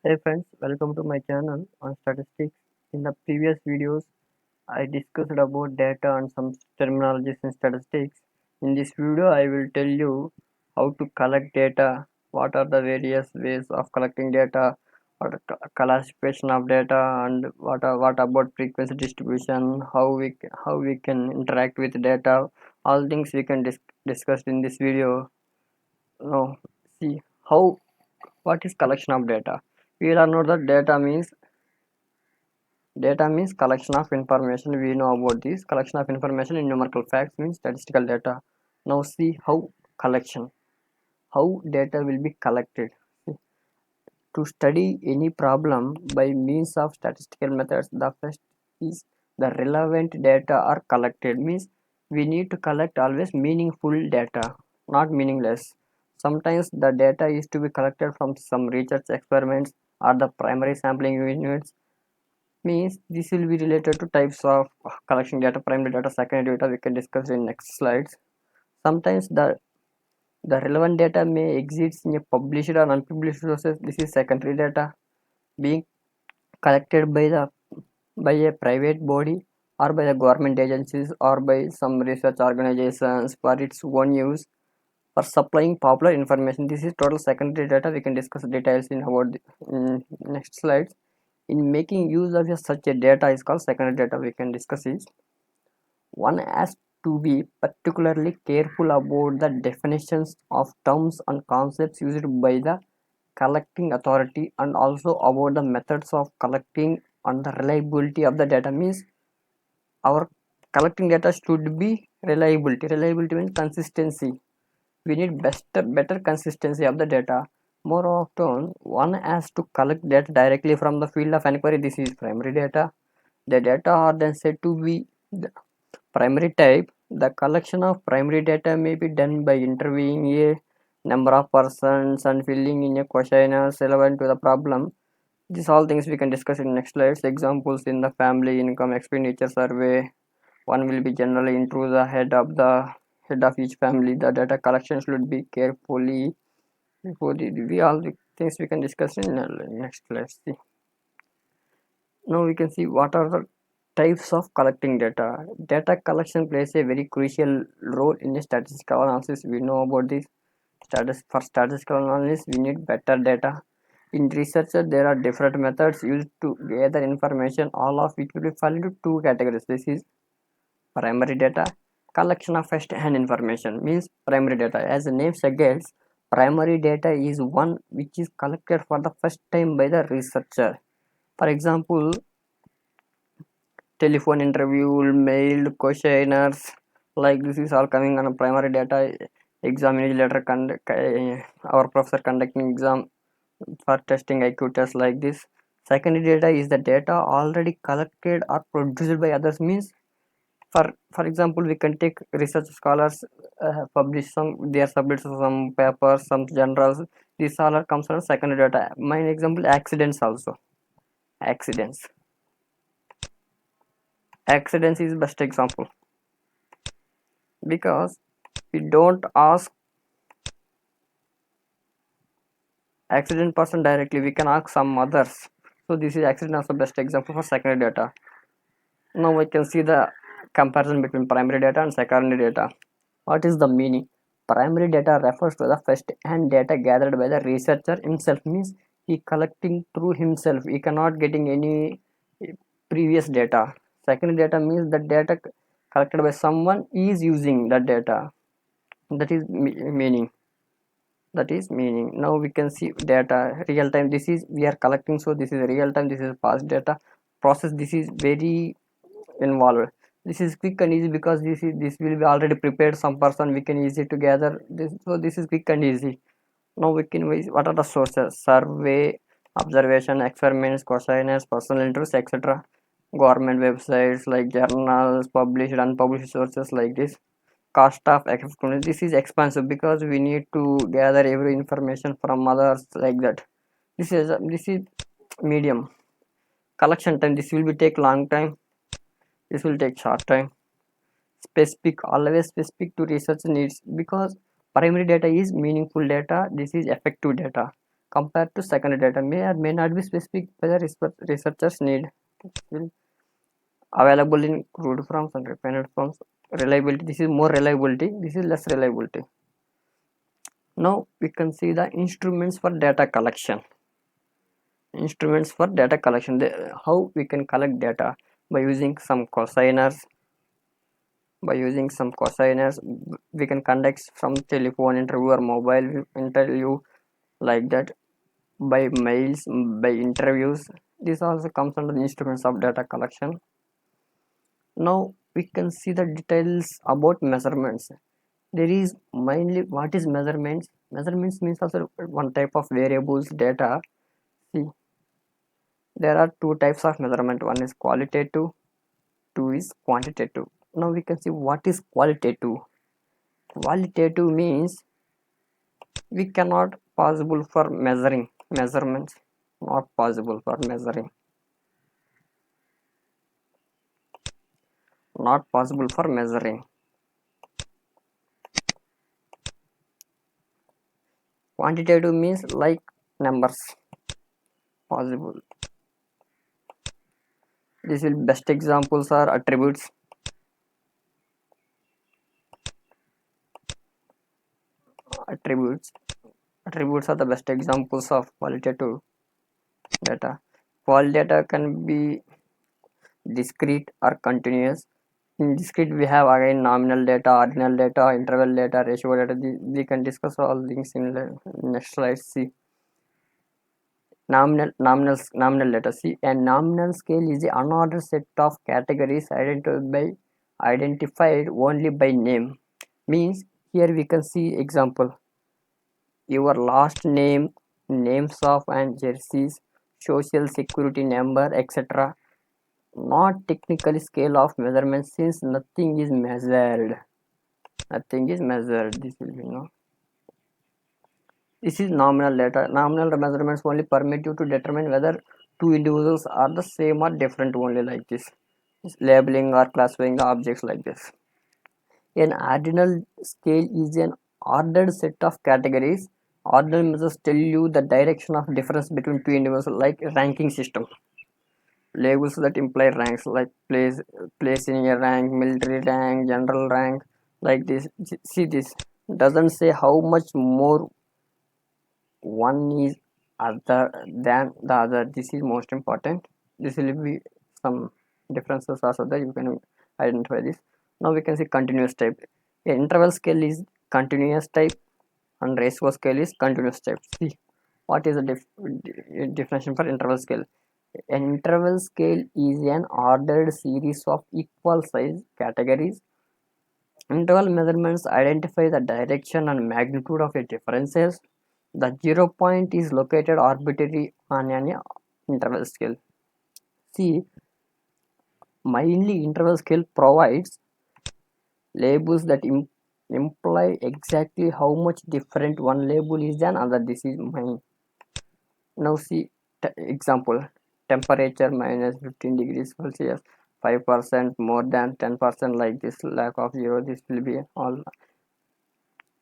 Hey friends, welcome to my channel on statistics. In the previous videos, I discussed about data and some terminologies in statistics. In this video, I will tell you how to collect data, what are the various ways of collecting data, what are classification of data, and what about frequency distribution, how we can interact with data. All things we can discuss in this video. Now, see how what is collection of data. We all know that data means collection of information. We know about this collection of information in numerical facts means statistical data. Now see how data will be collected. To study any problem by means of statistical methods, the first is the relevant data are collected means we need to collect always meaningful data, not meaningless. Sometimes the data is to be collected from some research experiments or the primary sampling units means this will be related to types of collection data, primary data, secondary data. We can discuss in next slides. Sometimes the relevant data may exist in a published or unpublished sources. This is secondary data being collected by a private body or by the government agencies or by some research organizations for its own use for supplying popular information. This is total secondary data. We can discuss details in next slides. In making use of such a data is called secondary data. We can discuss is one has to be particularly careful about the definitions of terms and concepts used by the collecting authority and also about the methods of collecting and the reliability of the data means our collecting data should be reliability means consistency. We need better consistency of the data. More often one has to collect data directly from the field of inquiry. This is primary data. The data are then said to be the primary type. The collection of primary data may be done by interviewing a number of persons and filling in a questionnaire relevant to the problem. These all things we can discuss in next slides. Examples in the family income expenditure survey. One will be generally into the head of each family. The data collection should be carefully before we all the things we can discuss in next slide. See. Now we can see what are the types of collecting data. Data collection plays a very crucial role in a statistical analysis. We know about this. For statistical analysis, we need better data. In research, there are different methods used to gather information, all of which will be fall into two categories. This is primary data, collection of first-hand information means primary data. As the name suggests, primary data is one which is collected for the first time by the researcher. For example, telephone interview, mailed questionnaires, like this is all coming on a primary data. Examination letter our professor conducting exam for testing IQ tests like this. Secondary data is the data already collected or produced by others means for example we can take research scholars publish some they are submit some papers, some journals. This all are comes from secondary data. My example accidents also. Accidents accidents is best example because we don't ask accident person directly, we can ask some others. So this is accident also best example for secondary data. Now we can see the comparison between primary data and secondary data. What is the meaning? Primary data refers to the first hand data gathered by the researcher himself means he collecting through himself. He cannot getting any previous data. Secondary data means the data collected by someone is using that data. That is meaning. Now we can see data real time. This is we are collecting, so this is real time. This is past data process. This is very involved. This is quick and easy because this will be already prepared. Some person we can easy to gather this, so this is quick and easy. Now we can what are the sources? Survey, observation, experiments, questionnaires, personal interest, etc. Government websites like journals, published, unpublished sources like this. Cost of effectiveness. This is expensive because we need to gather every information from others like that. This is medium. Collection time. This will be take long time. This will take short time. Specific, always specific to research needs because primary data is meaningful data. This is effective data. compared to secondary data may or may not be specific whether researchers need. Available in crude forms and refined forms. Reliability, this is more reliability, this is less reliability. Now we can see the instruments for data collection. Instruments for data collection, how we can collect data by using some questionnaires. We can conduct some telephone interview or mobile interview, like that, by mails, by interviews. This also comes under the instruments of data collection. Now we can see the details about measurements. There is mainly, what is measurements? Measurements means also one type of variables data. See, there are two types of measurement. One is qualitative, two is quantitative. Now we can see what is qualitative. Qualitative means we cannot possible for measurements, not possible for measuring, not possible for measuring. Quantitative means like numbers, possible. This will best examples are attributes. Attributes are the best examples of qualitative data. Qual data can be discrete or continuous. In discrete we have again nominal data, ordinal data, interval data, ratio data. We can discuss all things in the next slide. See, nominal data. See, a nominal scale is an unordered set of categories identified only by name. Means here we can see example, your last name, names of and jerseys, social security number, etc. Not technically scale of measurement, since nothing is measured. This will be no. This is nominal data. Nominal measurements only permit you to determine whether two individuals are the same or different, only like this. Labeling or classifying the objects like this. An ordinal scale is an ordered set of categories. Ordinal measures tell you the direction of difference between two individuals, like ranking system. Labels that imply ranks, like place in a rank, military rank, general rank, like this. See, this doesn't say how much more one is other than the other. This is most important. This will be some differences also that you can identify this. Now we can see continuous type. A interval scale is continuous type and ratio scale is continuous type. See, what is the definition for interval scale? An interval scale is an ordered series of equal size categories. Interval measurements identify the direction and magnitude of a differences. The 0 point is located arbitrarily on an interval scale. See, mainly interval scale provides labels that imply exactly how much different one label is than other. This is mine. Now see, example, temperature minus 15 degrees Celsius, 5% more than 10%, like this, lack of 0. This will be all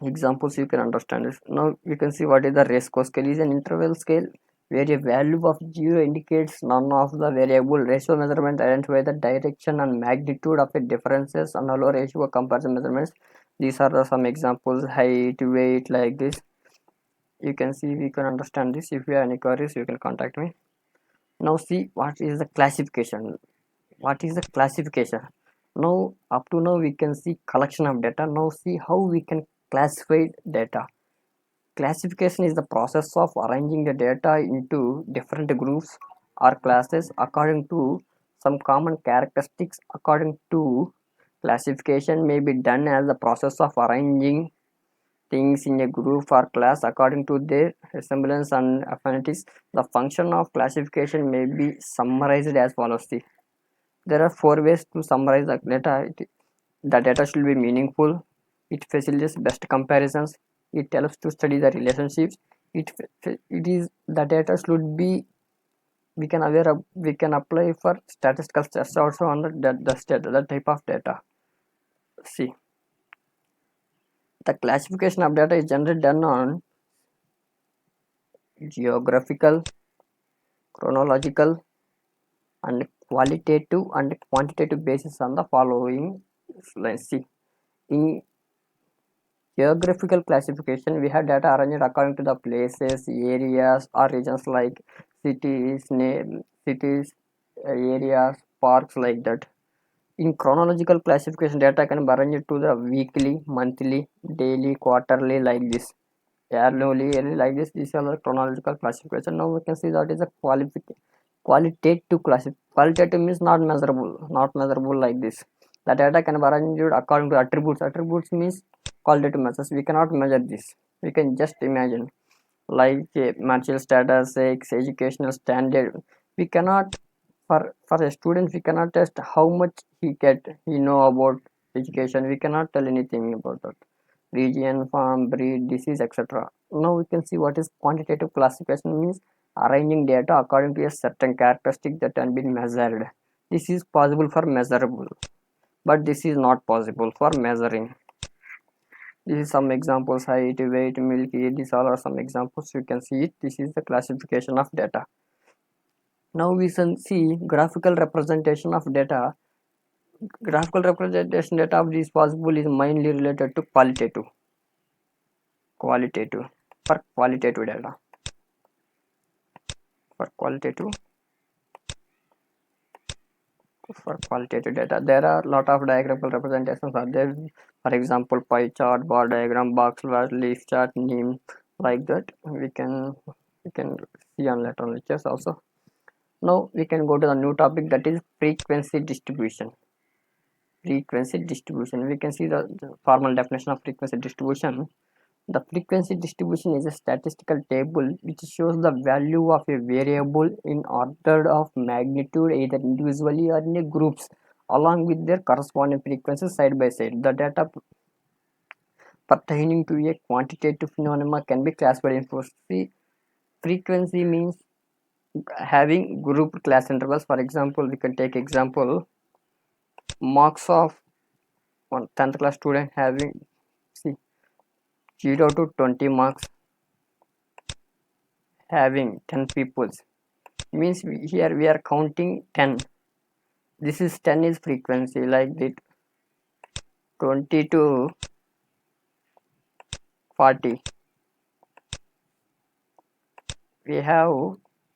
examples you can understand this. Now you can see what is the ratio scale. Is an interval scale where a value of 0 indicates none of the variable. Ratio measurement identify the direction and magnitude of a differences, and allow ratio comparison measurements. These are some examples, height, weight, like this. You can see, we can understand this. If you have any queries, you can contact me. Now see, what is the classification. Now up to now we can see collection of data. Now see how we can classify data. Classification is the process of arranging the data into different groups or classes according to some common characteristics. According to classification may be done as the process of arranging things in a group or class according to their resemblance and affinities. The function of classification may be summarized as follows. See, there are four ways to summarize the data. The data should be meaningful. It facilitates best comparisons. It helps to study the relationships. It is the data should be, we can aware of, we can apply for statistical tests also on the type of data. See, the classification of data is generally done on geographical, chronological, and qualitative and quantitative basis on the following. Let's see. In geographical classification, we have data arranged according to the places, areas, or regions like cities, areas, parks, like that. In chronological classification, data can be arranged to the weekly, monthly, daily, quarterly, like this. Annually, like this. These are the chronological classification. Now we can see that is a qualitative classification. Qualitative means not measurable like this. The data can be arranged according to attributes. Attributes means qualitative measures. We cannot measure this. We can just imagine, like material status, sex, educational standard. We cannot, for a student, we cannot test how much he know about education. We cannot tell anything about that. Region, farm, breed, disease, etc. Now we can see what is quantitative classification means: arranging data according to a certain characteristic that can be measured. This is possible for measurable, but this is not possible for measuring. This is some examples: height, weight, milky. These all are some examples. You can see it. This is the classification of data. Now we can see graphical representation of data. Graphical representation data of this possible is mainly related to qualitative for qualitative data. For qualitative data, there are a lot of diagraphical representations are there. For example, pie chart, bar diagram, box plot, leaf chart, name, like that. We can see on later lectures also. Now we can go to the new topic, that is frequency distribution. We can see the formal definition of frequency distribution. The frequency distribution is a statistical table which shows the value of a variable in order of magnitude, either individually or in groups, along with their corresponding frequencies side by side. The data pertaining to a quantitative phenomenon can be classified in four. Frequency means having grouped class intervals. For example, we can take example: marks of one 10th class student having, see, 0 to 20 marks, having 10 peoples, means here we are counting 10. This is 10 is frequency, like the 20 to 40 we have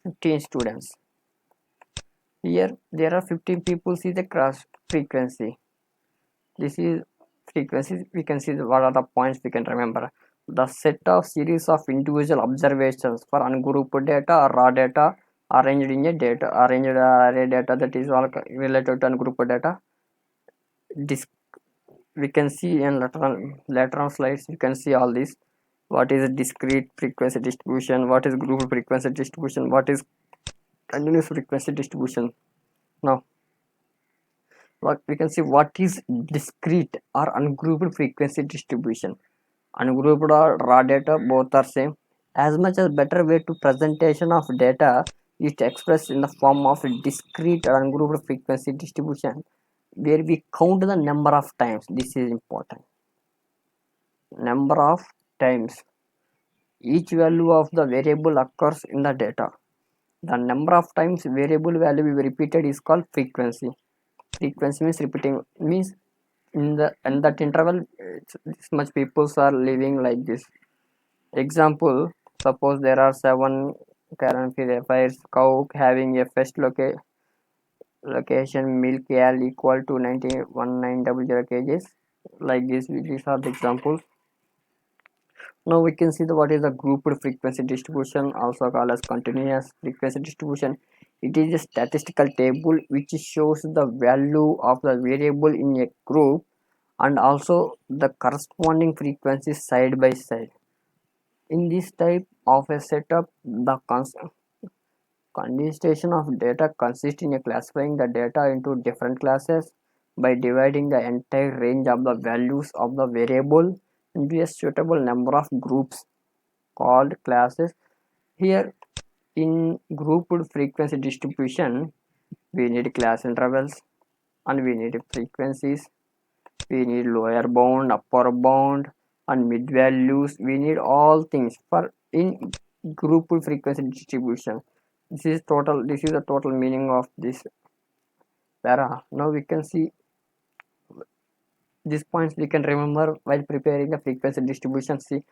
15 students. Here there are 15 people. See the cross frequency. This is frequency. We can see what are the points we can remember. The set of series of individual observations for ungrouped data or raw data arranged in a data arranged array data, that is all related to ungrouped data. This we can see in later on slides. You can see all this. What is discrete frequency distribution, what is group frequency distribution, what is continuous frequency distribution. Now what we can see, what is discrete or ungrouped frequency distribution. Ungrouped or raw data, both are same. As much as better way to presentation of data is to express in the form of discrete or ungrouped frequency distribution, where we count the number of times. This is important. Number of times each value of the variable occurs in the data. The number of times variable value will be repeated is called frequency. Frequency means repeating, means in that interval this much people are living like this. Example: suppose there are 7 current fires cow having a first location milk yield equal to 19,190 kgs, like this. These are the examples. Now we can see what is the grouped frequency distribution, also called as continuous frequency distribution. It is a statistical table which shows the value of the variable in a group and also the corresponding frequencies side by side. In this type of a setup, the condensation of data consists in classifying the data into different classes by dividing the entire range of the values of the variable into a suitable number of groups called classes. Here in grouped frequency distribution, we need class intervals and we need frequencies. We need lower bound, upper bound, and mid values. We need all things. For in grouped frequency distribution. This is the total meaning of this para. Now we can see these points we can remember while preparing the frequency distribution. See,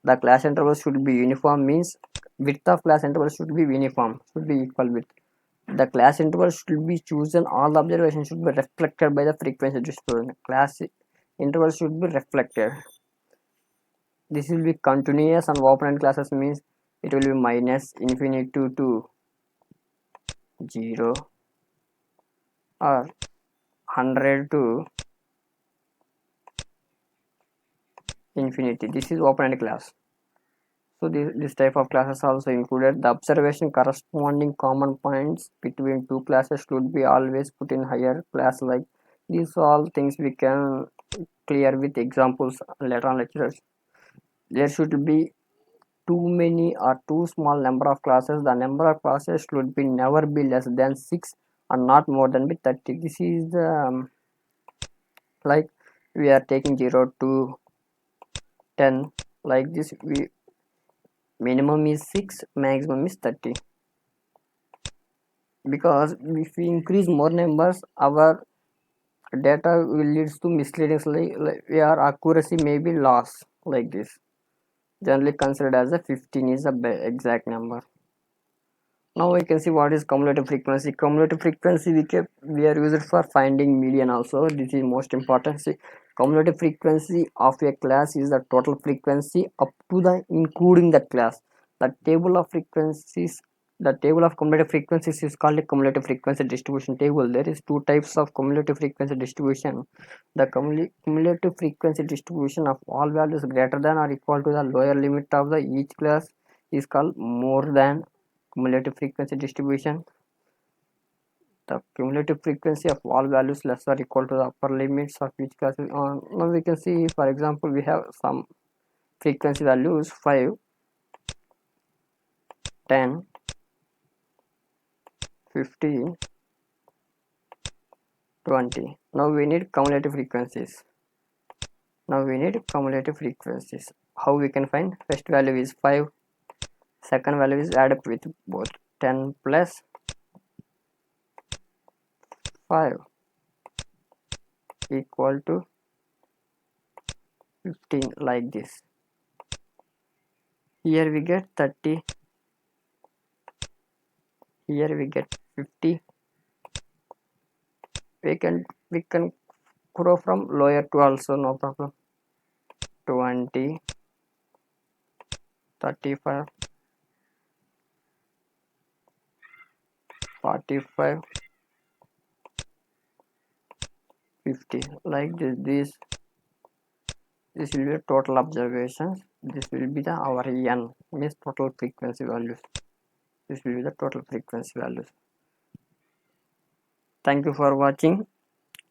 the class interval should be uniform, means width of class interval should be uniform, should be equal width. The class interval should be chosen, all the observations should be reflected by the frequency distribution. Class interval should be reflected. This will be continuous and open-end classes, means it will be minus infinity to 0 or 100 to infinity. This is open-end class. So this type of classes also included. The observation corresponding common points between two classes should be always put in higher class. Like these all things we can clear with examples later on lectures. There should be too many or too small number of classes. The number of classes should be never be less than 6 and not more than be 30. This is the like we are taking 0 to 10 like this. We minimum is 6, maximum is 30, because if we increase more numbers our data will leads to misleading, like our accuracy may be lost. Like this, generally considered as a 15 is the exact number. Now we can see what is cumulative frequency. Cumulative frequency we are used for finding median also. This is most important. See, cumulative frequency of a class is the total frequency up to the including that class. The table of frequencies, the table of cumulative frequencies is called a cumulative frequency distribution table. There is two types of cumulative frequency distribution. The cumulative frequency distribution of all values greater than or equal to the lower limit of the each class is called more than cumulative frequency distribution. The cumulative frequency of all values less or equal to the upper limits of each class. Now we can see, for example, we have some frequency values 5, 10, 15, 20. Now we need cumulative frequencies. How we can find? First value is 5, second value is add up with both. 10 plus 5 equal to 15, like this. Here we get 30, here we get 50. We can grow from lower to also, no problem. 20, 35, 45, 50, like this. This will be the total observations. This will be the our n, means total frequency values. This will be the total frequency values. Thank you for watching.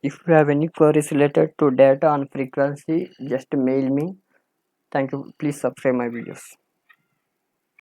If you have any queries related to data and frequency, just mail me. Thank you. Please subscribe my videos.